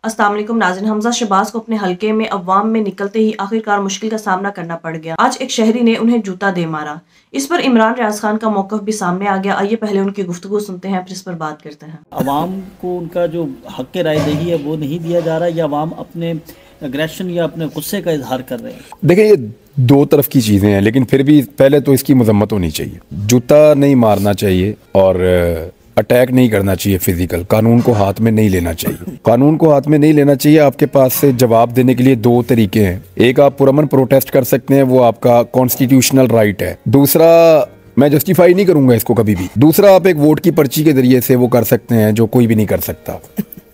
अस्सलाम वालेकुम नाज़रीन, हमजा शहबाज को अपने हलके में अवाम में निकलते ही आखिरकार मुश्किल का सामना करना पड़ गया। आज एक शहरी ने उन्हें जूता दे मारा। इस पर इमरान रियाज खान का मौक़िफ़ भी सामने आ गया। आइए पहले उनकी गुफ्तगू सुनते हैं, फिर इस पर बात करते हैं। अवाम को उनका जो हक़ राय दही है वो नहीं दिया जा रहा, या अवाम अपने एग्रेशन या अपने गुस्से का इजहार कर रहे हैं। देखिए, ये दो तरफ की चीज़ें हैं, लेकिन फिर भी पहले तो इसकी मजम्मत होनी चाहिए। जूता नहीं मारना चाहिए और अटैक नहीं करना चाहिए फिजिकल। कानून को हाथ में नहीं लेना चाहिए। कानून को हाथ में नहीं लेना चाहिए। आपके पास से जवाब देने के लिए दो तरीके हैं। एक, आप पुरअमन प्रोटेस्ट कर सकते हैं, वो आपका कॉन्स्टिट्यूशनल राइट है। दूसरा, मैं जस्टिफाई नहीं करूंगा इसको कभी भी, दूसरा आप एक वोट की पर्ची के जरिए से वो कर सकते हैं जो कोई भी नहीं कर सकता।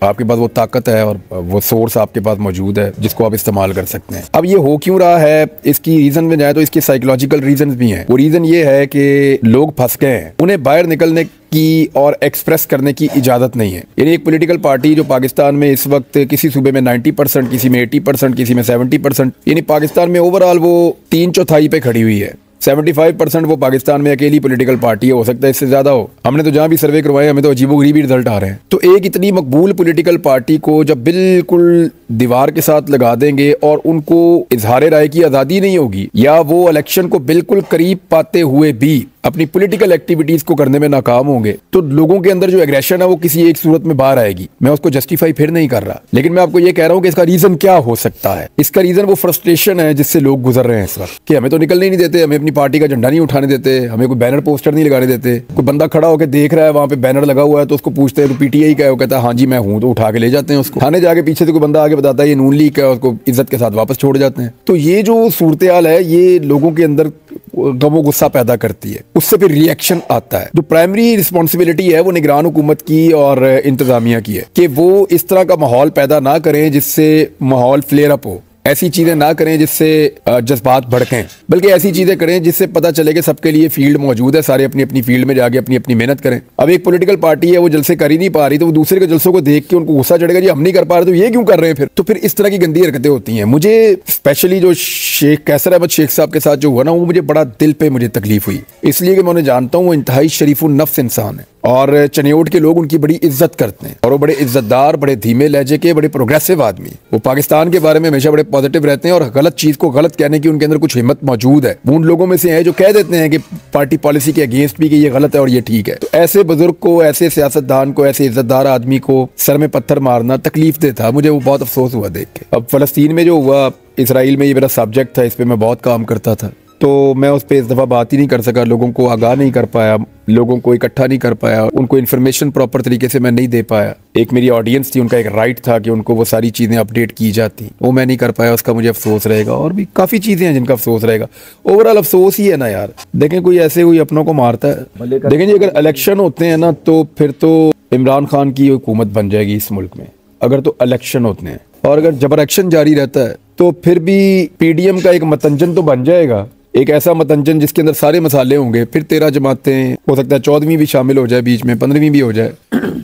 आपके पास वो ताकत है और वो सोर्स आपके पास मौजूद है जिसको आप इस्तेमाल कर सकते हैं। अब ये हो क्यों रहा है, इसकी रीजन में जाए तो इसके साइकोलॉजिकल रीजंस भी हैं। वो रीजन ये है कि लोग फंस गए हैं, उन्हें बाहर निकलने की और एक्सप्रेस करने की इजाजत नहीं है। यानी एक पॉलिटिकल पार्टी जो पाकिस्तान में इस वक्त किसी सूबे में 90%, किसी में 80%, किसी में 70%, यानी पाकिस्तान में ओवरऑल वो 3/4 पे खड़ी हुई है। 75% वो पाकिस्तान में अकेली पॉलिटिकल पार्टी है। हो सकता है इससे ज्यादा हो। हमने तो जहां भी सर्वे करवाए हमें तो अजीबोगरीब रिजल्ट आ रहे हैं। तो एक इतनी मकबूल पॉलिटिकल पार्टी को जब बिल्कुल दीवार के साथ लगा देंगे और उनको इजहार राय की आजादी नहीं होगी, या वो इलेक्शन को बिल्कुल करीब पाते हुए भी अपनी पॉलिटिकल एक्टिविटीज को करने में नाकाम होंगे, तो लोगों के अंदर जो एग्रेशन है वो किसी एक सूरत में बाहर आएगी। मैं उसको जस्टिफाई फिर नहीं कर रहा, लेकिन मैं आपको ये कह रहा हूं कि इसका रीजन क्या हो सकता है। इसका रीजन वो फ्रस्ट्रेशन है जिससे लोग गुजर रहे हैं इस वक्त, कि हमें तो निकलने नहीं देते, हमें अपनी पार्टी का झंडा नहीं उठाने देते, हमें कोई बैनर पोस्टर नहीं लगाने देते। कोई बंदा खड़ा होकर देख रहा है, वहां पे बैनर लगा हुआ है, तो उसको पूछते हैं तो पीटीआई का है, वो कहता है हाँ जी मैं हूं, तो उठा के ले जाते हैं उसको। थाने जाके पीछे से कोई बंदा आगे बताता है ये नून लीग का, उसको इज्जत के साथ वापस छोड़ जाते हैं। तो ये जो सूरत हाल है ये लोगों के अंदर गमो गुस्सा पैदा करती है, उससे फिर रिएक्शन आता है। जो प्राइमरी रिस्पॉन्सिबिलिटी है वो निगरान हुकूमत की और इंतजामिया की है कि वो इस तरह का माहौल पैदा ना करें जिससे माहौल फ्लेयर अप हो। ऐसी चीजें ना करें जिससे जज्बात भड़कें, बल्कि ऐसी चीजें करें जिससे पता चले कि सबके लिए फील्ड मौजूद है, सारे अपनी अपनी फील्ड में जाके अपनी अपनी मेहनत करें। अब एक पॉलिटिकल पार्टी है वो जलसे कर ही नहीं पा रही, तो वो दूसरे के जलसों को देख के उनको गुस्सा चढ़ेगा, जी हम नहीं कर पा रहे तो ये क्यों कर रहे हैं। तो फिर इस तरह की गंदी हरकतें होती हैं। मुझे स्पेशली जो शेख कैसर अहमद शेख साहब के साथ जो हुआ ना, वो मुझे बड़ा दिल पे मुझे तकलीफ हुई, इसलिए कि मैं उन्हें जानता हूँ, वो इंतहाई शरीफुन नफ्स इंसान है और चनियोट के लोग उनकी बड़ी इज्जत करते हैं और वो बड़े इज्जतदार, बड़े धीमे लहजे के, बड़े प्रोग्रेसिव आदमी। वो पाकिस्तान के बारे में हमेशा बड़े पॉजिटिव रहते हैं और गलत चीज को गलत कहने की उनके अंदर कुछ हिम्मत मौजूद है। वो उन लोगों में से हैं जो कह देते हैं कि पार्टी पॉलिसी के अगेंस्ट भी कि ये गलत है और ये ठीक है। तो ऐसे बुजुर्ग को, ऐसे सियासतदान को, ऐसे इज्जतदार आदमी को सर में पत्थर मारना तकलीफ दे था। मुझे वो बहुत अफसोस हुआ देख के। अब फलस्तीन में जो हुआ, इसराइल में, ये मेरा सब्जेक्ट था, इस पर मैं बहुत काम करता था, तो मैं उस पर इस दफ़ा बात ही नहीं कर सका, लोगों को आगाह नहीं कर पाया, लोगों को इकट्ठा नहीं कर पाया, उनको इन्फॉर्मेशन प्रॉपर तरीके से मैं नहीं दे पाया। एक मेरी ऑडियंस थी, उनका एक राइट था कि उनको वो सारी चीज़ें अपडेट की जाती, वो मैं नहीं कर पाया, उसका मुझे अफसोस रहेगा। और भी काफ़ी चीज़ें हैं जिनका अफसोस रहेगा। ओवरऑल अफसोस ही है ना यार। देखें, कोई ऐसे कोई अपनों को मारता है। देखें जी, अगर इलेक्शन होते हैं ना तो फिर तो इमरान खान की हुकूमत बन जाएगी इस मुल्क में, अगर तो इलेक्शन होते हैं। और अगर जबर एक्शन जारी रहता है तो फिर भी पीडीएम का एक मतंजन तो बन जाएगा, एक ऐसा मतंजन जिसके अंदर सारे मसाले होंगे। फिर 13 जमातें, हो सकता है 14वीं भी शामिल हो जाए, बीच में 15वीं भी हो जाए,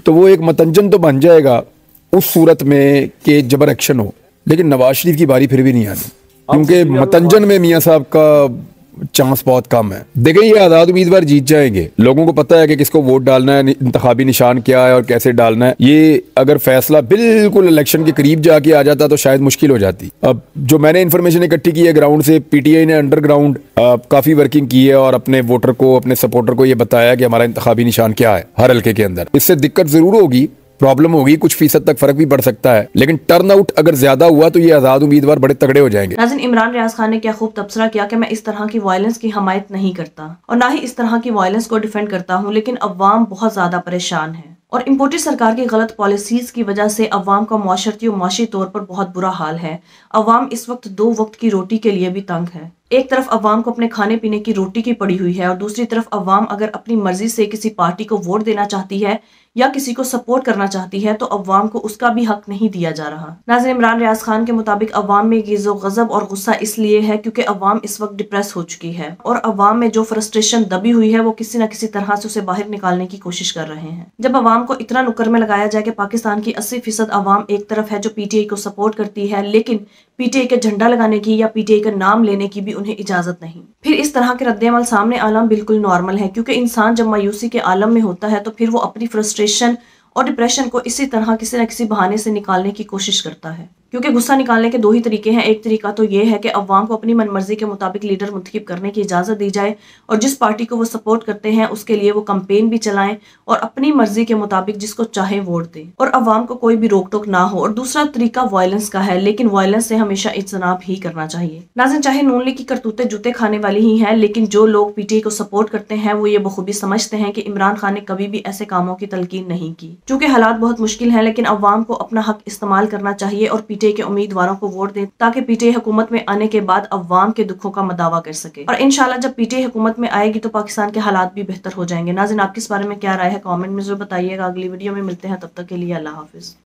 तो वो एक मतंजन तो बन जाएगा उस सूरत में कि जबर एक्शन हो। लेकिन नवाज शरीफ की बारी फिर भी नहीं आनी, क्योंकि मतंजन में मियाँ साहब का चांस बहुत कम है। देखें, ये आजाद उम्मीदवार जीत जाएंगे, लोगों को पता है कि किसको वोट डालना है, इंतखाबी निशान क्या है और कैसे डालना है। ये अगर फैसला बिल्कुल इलेक्शन के करीब जाके आ जाता तो शायद मुश्किल हो जाती। अब जो मैंने इन्फॉर्मेशन इकट्ठी की है ग्राउंड से, पीटीआई ने अंडरग्राउंड काफी वर्किंग की है और अपने वोटर को, अपने सपोर्टर को ये बताया कि हमारा इंतखाबी निशान क्या है हर हल्के के अंदर। इससे दिक्कत जरूर होगी, प्रॉब्लम होगी, कुछ फीसद तक फर्क भी पड़ सकता है, लेकिन टर्न आउट अगर ज्यादा हुआ तो ये आजाद उम्मीदवार बड़े तगड़े हो जाएंगे। नाज़रीन, इमरान रियाज खान ने क्या खूब तबसरा किया कि मैं इस तरह की वायलेंस की हमायत नहीं करता और ना ही इस तरह की वायलेंस को डिफेंड करता हूँ, लेकिन अवाम बहुत ज्यादा परेशान है और इम्पोर्टेड सरकार की गलत पॉलिसीज की वजह से अवाम का मुआशरती और माशी तौर पर बहुत बुरा हाल है। अवाम इस वक्त 2 वक्त की रोटी के लिए भी तंग है। एक तरफ अवाम को अपने खाने पीने की रोटी की पड़ी हुई है और दूसरी तरफ अवाम अगर अपनी मर्जी से किसी पार्टी को वोट देना चाहती है या किसी को सपोर्ट करना चाहती है तो अवाम को उसका भी हक नहीं दिया जा रहा। नाज़रीन, इमरान रियाज खान के मुताबिक अवाम में गिज़ो गज़ब और गुस्सा इसलिए है क्योंकि अवाम इस वक्त डिप्रेस हो चुकी है और अवाम में जो फ्रस्ट्रेशन दबी हुई है वो किसी न किसी तरह से उसे बाहर निकालने की कोशिश कर रहे हैं। जब अवाम को इतना नुक्कर में लगाया जाए कि पाकिस्तान की 80% अवाम एक तरफ है जो पीटीआई को सपोर्ट करती है, लेकिन पीटीआई का झंडा लगाने की या पीटीआई का नाम लेने की भी उन्हें इजाजत नहीं, फिर इस तरह के रद्देअमल सामने आना बिल्कुल नॉर्मल है, क्योंकि इंसान जब मायूसी के आलम में होता है तो फिर वो अपनी फ्रस्ट्रेशन और डिप्रेशन को इसी तरह किसी न किसी बहाने से निकालने की कोशिश करता है। क्योंकि गुस्सा निकालने के दो ही तरीके हैं। एक तरीका तो ये है कि अवाम को अपनी मनमर्जी के मुताबिक लीडर मुंतखब करने की इजाजत दी जाए और जिस पार्टी को वो सपोर्ट करते हैं उसके लिए वो कैंपेन भी चलाएं और अपनी मर्जी के मुताबिक जिसको चाहे वोट दें और अवाम को कोई भी रोक टोक ना हो। और दूसरा तरीका वायलेंस का है, लेकिन वायलेंस से हमेशा इज्तनाब ही करना चाहिए। नाज़रीन, चाहे नून लीग की करतूतें जूते खाने वाली ही हैं, लेकिन जो लोग पीटीआई को सपोर्ट करते हैं वो ये बखूबी समझते हैं कि इमरान खान ने कभी भी ऐसे कामों की तलकीन नहीं की। चूंकि हालात बहुत मुश्किल है, लेकिन अवाम को अपना हक इस्तेमाल करना चाहिए और पीटीआई के उम्मीदवारों को वोट दें ताकि पीटीआई हुकूमत में आने के बाद अवाम के दुखों का मदावा कर सके। और इंशाल्लाह जब पीटीआई हुकूमत में आएगी तो पाकिस्तान के हालात भी बेहतर हो जाएंगे। नाज़रीन, आपकी इस बारे में क्या राय है कमेंट में जरूर बताइएगा। अगली वीडियो में मिलते हैं, तब तक के लिए अल्लाह हाफिज।